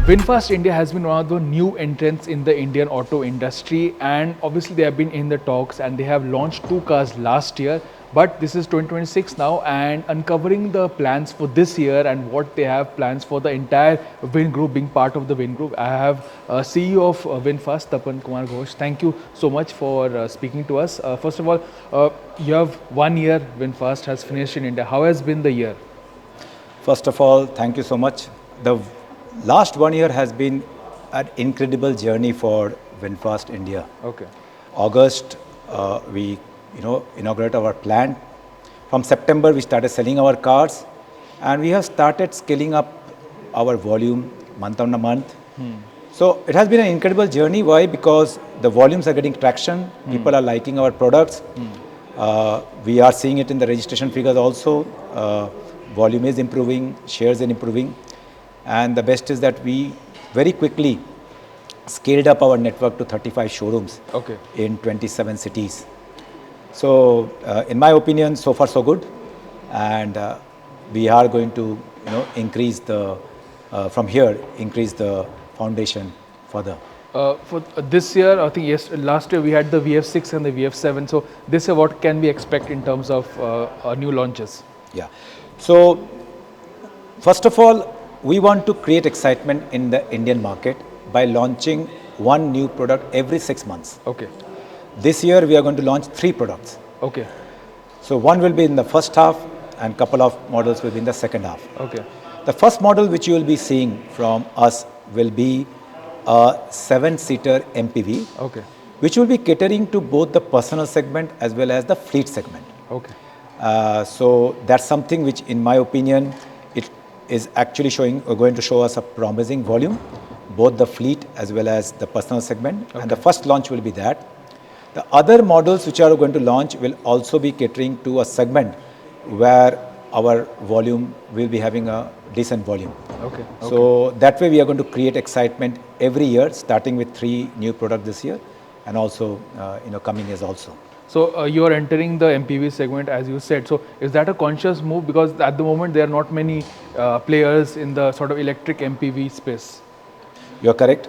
VinFast India has been one of the new entrants in the Indian auto industry, and obviously they have been in the talks and they have launched 2 cars last year, but this is 2026 now, and uncovering the plans for this year and what they have plans for the entire Vin Group, being part of the Vin Group. I have CEO of VinFast, Tapan Kumar Ghosh. Thank you so much for speaking to us. First of all, you have 1 year VinFast has finished in India. How has been the year? First of all, thank you so much. The last 1 year has been an incredible journey for VinFast India. Okay. August, we inaugurated our plant. From September, we started selling our cars, and we have started scaling up our volume month on a month. So it has been an incredible journey. Why? Because the volumes are getting traction. People are liking our products. We are seeing it in the registration figures also. Volume is improving, shares are improving. And the best is that we very quickly scaled up our network to 35 showrooms in 27 cities. So, in my opinion, so far so good. And we are going to, increase the, from here, increase the foundation further. For this year, I think last year we had the VF6 and the VF7. So this year, what can we expect in terms of new launches? Yeah. So, first of all, we want to create excitement in the Indian market by launching one new product every 6 months. Okay. This year we are going to launch 3 products. Okay. So one will be in the first half and couple of models will be in the second half. Okay. The first model which you will be seeing from us will be a 7-seater MPV. Okay. Which will be catering to both the personal segment as well as the fleet segment. Okay. So that's something which, in my opinion, it is actually going to show us a promising volume, both the fleet as well as the personal segment. Okay. And the first launch will be that. The other models which are going to launch will also be catering to a segment where our volume will be having a decent volume. Okay. So that way we are going to create excitement every year, starting with 3 new products this year, and also coming years also. So you are entering the MPV segment, as you said. So is that a conscious move? Because at the moment there are not many players in the sort of electric MPV space. You are correct.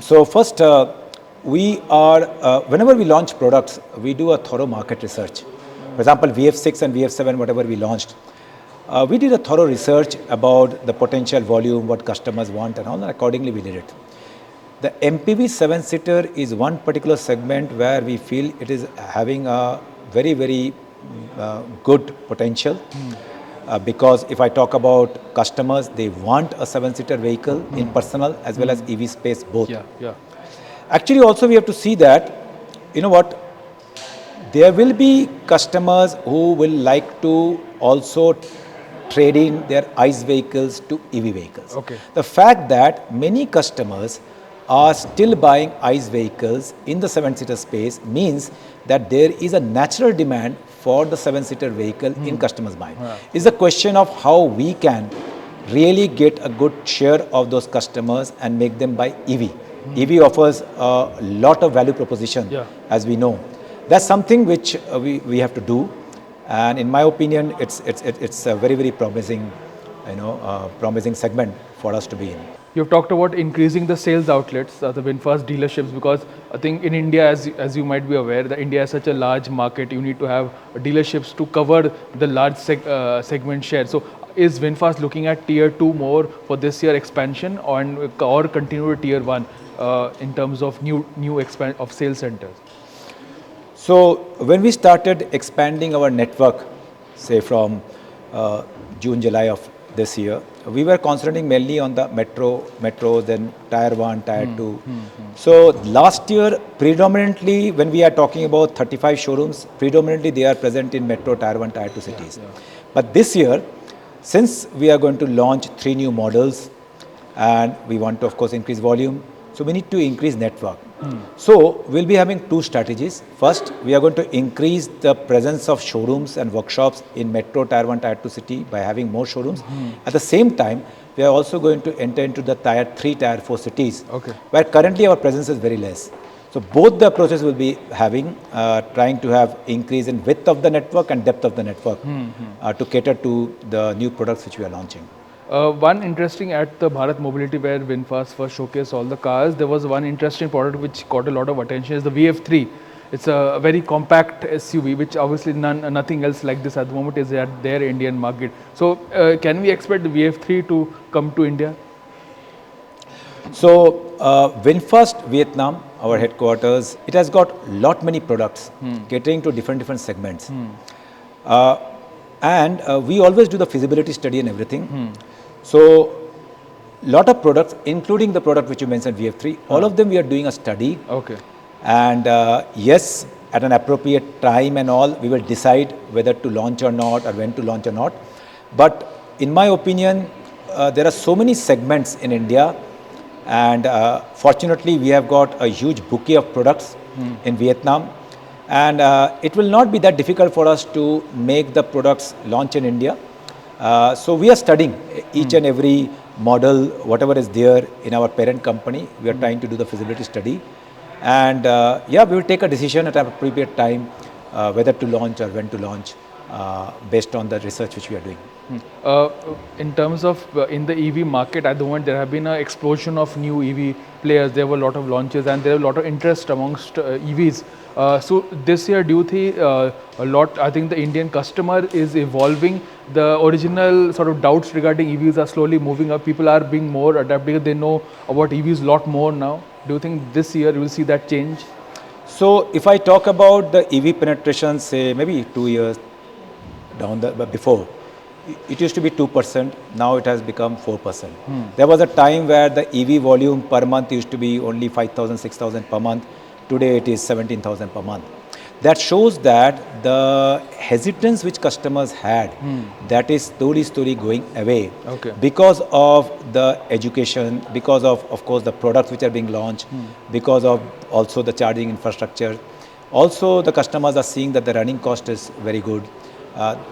So first, whenever we launch products, we do a thorough market research. For example, VF6 and VF7, whatever we launched, we did a thorough research about the potential volume, what customers want, and all, and accordingly we did it. The MPV 7-seater is one particular segment where we feel it is having a very, very good potential. Because if I talk about customers, they want a 7-seater vehicle in personal as well as EV space both. Yeah. Actually, also we have to see that, there will be customers who will like to also trade in their ICE vehicles to EV vehicles. Okay. The fact that many customers are still buying ICE vehicles in the 7-seater space means that there is a natural demand for the 7-seater vehicle in customers' mind. Yeah. It's a question of how we can really get a good share of those customers and make them buy EV. EV offers a lot of value proposition, as we know. That's something which we have to do, and in my opinion, it's a very, very promising, promising segment for us to be in. You've talked about increasing the sales outlets, the VinFast dealerships, because I think in India, as you might be aware, that India is such a large market. You need to have dealerships to cover the large segment share. So is VinFast looking at tier 2 more for this year expansion, or continue to tier 1 in terms of new expand of sales centers? So when we started expanding our network, say from June, July of this year, we were concentrating mainly on the metros, then tier 1, tier 2. So last year, predominantly, when we are talking about 35 showrooms, predominantly they are present in metro, tier 1, tier 2 cities. But this year, since we are going to launch 3 new models, and we want to, of course, increase volume, so we need to increase network. So we'll be having 2 strategies. First, we are going to increase the presence of showrooms and workshops in metro, tier 1, tier 2 city by having more showrooms. At the same time, we are also going to enter into the tier 3, tier 4 cities, where currently our presence is very less. So both the approaches will be having, trying to have increase in width of the network and depth of the network to cater to the new products which we are launching. One interesting at the Bharat Mobility where VinFast first showcased all the cars, there was one interesting product which caught a lot of attention is the VF3. It's a very compact SUV which obviously nothing else like this at the moment is at their Indian market. So can we expect the VF3 to come to India? So, VinFast Vietnam, our headquarters, it has got lot many products catering to different segments. Uh, and we always do the feasibility study and everything. So, lot of products, including the product which you mentioned, VF3, all of them we are doing a study. Okay. And yes, at an appropriate time and all, we will decide whether to launch or not or when to launch or not. But in my opinion, there are so many segments in India, and fortunately, we have got a huge bouquet of products in Vietnam. And it will not be that difficult for us to make the products launch in India. So we are studying each and every model, whatever is there in our parent company. We are trying to do the feasibility study. And yeah, we will take a decision at an appropriate time whether to launch or when to launch based on the research which we are doing. In terms of in the EV market at the moment, there have been an explosion of new EV players. There were a lot of launches and there were a lot of interest amongst EVs. So this year, do you think I think the Indian customer is evolving. The original sort of doubts regarding EVs are slowly moving up. People are being more adaptive. They know about EVs a lot more now. Do you think this year you will see that change? So if I talk about the EV penetration, say maybe 2 years down before, it used to be 2%, now it has become 4%. There was a time where the EV volume per month used to be only 5,000, 6,000 per month. Today it is 17,000 per month. That shows that the hesitance which customers had, that is slowly going away. Okay. Because of the education, because of course, the products which are being launched, because of also the charging infrastructure. Also, the customers are seeing that the running cost is very good.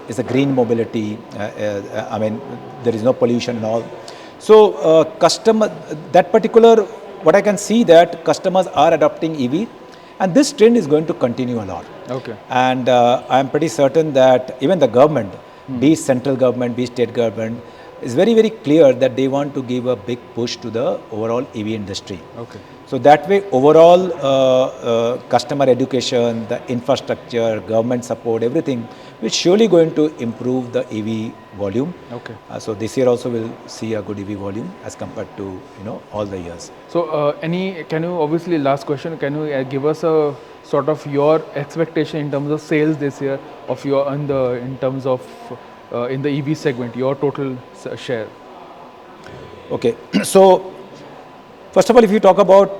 It's a green mobility. I mean, there is no pollution and all. So, that particular, what I can see that customers are adopting EV, and this trend is going to continue a lot. Okay. And I'm pretty certain that even the government, be it central government, be it state government, is very clear that they want to give a big push to the overall EV industry. Okay. So that way, overall customer education, the infrastructure, government support, everything, is surely going to improve the EV volume. Okay. So this year also we'll see a good EV volume as compared to all the years. So can you obviously last question? Can you give us a sort of your expectation in terms of sales this year of your in terms of in the EV segment, your total share? Okay. So first of all, if you talk about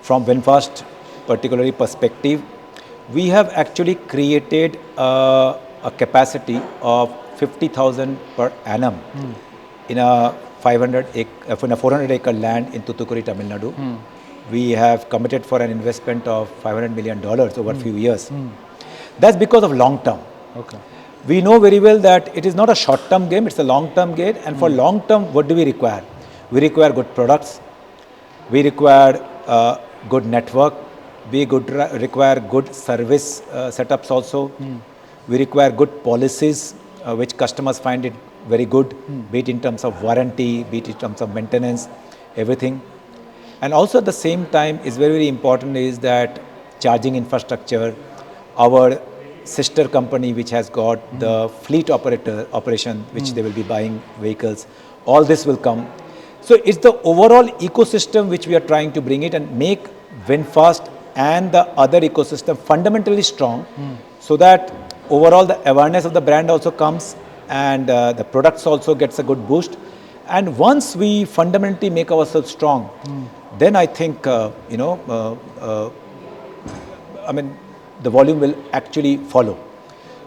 from VinFast particularly perspective, we have actually created a capacity of 50,000 per annum in a 400-acre land in Thoothukudi, Tamil Nadu. We have committed for an investment of $500 million over a few years. That's because of long term. Okay. We know very well that it is not a short-term game, it's a long-term game. And for long-term, what do we require? We require good products. We require good network. We require good service setups also. We require good policies, which customers find it very good, be it in terms of warranty, be it in terms of maintenance, everything. And also at the same time, is very important is that charging infrastructure, our sister company which has got the fleet operation, which they will be buying vehicles, all this will come. So it's the overall ecosystem which we are trying to bring it and make VinFast and the other ecosystem fundamentally strong, so that overall the awareness of the brand also comes and the products also gets a good boost. And once we fundamentally make ourselves strong, then I think, I mean, the volume will actually follow.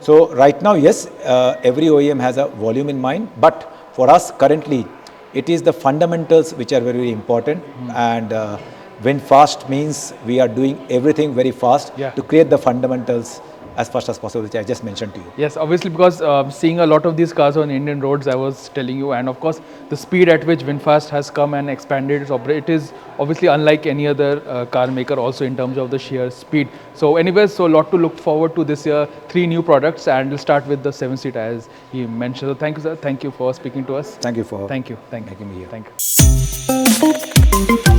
So right now, yes, every OEM has a volume in mind, but for us currently, it is the fundamentals which are very important. And VinFast means we are doing everything very fast to create the fundamentals as fast as possible, which I just mentioned to you. Yes, obviously, because seeing a lot of these cars on Indian roads, I was telling you, and of course, the speed at which VinFast has come and expanded its it is obviously unlike any other car maker, also in terms of the sheer speed. So, anyways, so a lot to look forward to this year. 3 new products, and we'll start with the 7-seat as he mentioned. So, thank you, sir. Thank you for speaking to us. Thank you for Thank you. Thank you. making me here. Thank you.